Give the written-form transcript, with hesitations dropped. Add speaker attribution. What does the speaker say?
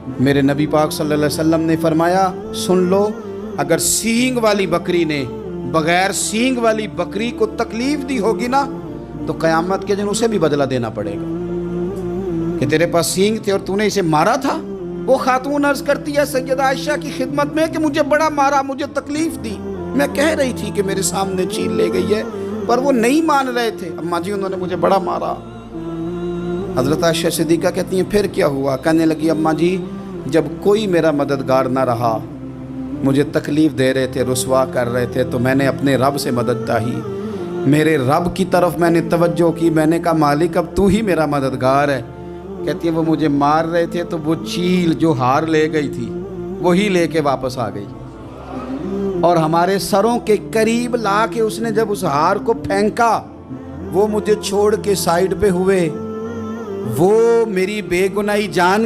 Speaker 1: मेरे नबी पाक सल्लल्लाहु अलैहि वसल्लम ने फरमाया, सुन लो, अगर सींग वाली बकरी ने बगैर सींग वाली बकरी को तकलीफ दी होगी ना, तो क़यामत के दिन उसे भी बदला देना पड़ेगा कि तेरे पास सींग थे और तूने इसे मारा था। वो खातून अर्ज करती है सैयदा आयशा की खिदमत में कि मुझे बड़ा मारा, मुझे तकलीफ दी। मैं कह रही थी कि मेरे सामने चील ले गई है, पर वो नहीं मान रहे थे। अम्मा जी, उन्होंने मुझे बड़ा मारा। हज़रत आयशा सिद्दीक़ा कहती हैं, फिर क्या हुआ? कहने लगी, अम्मा जी, जब कोई मेरा मददगार ना रहा, मुझे तकलीफ़ दे रहे थे, रुसवा कर रहे थे, तो मैंने अपने रब से मदद चाही। मेरे रब की तरफ मैंने तवज्जो की। मैंने कहा, मालिक, अब तू ही मेरा मददगार है। कहती है, वो मुझे मार रहे थे तो वो चील जो हार ले गई थी वही लेके वापस आ गई, और हमारे सरों के करीब ला के उसने जब उस हार को फेंका, वो मुझे छोड़ के साइड पे हुए। वो मेरी बेगुनाही जान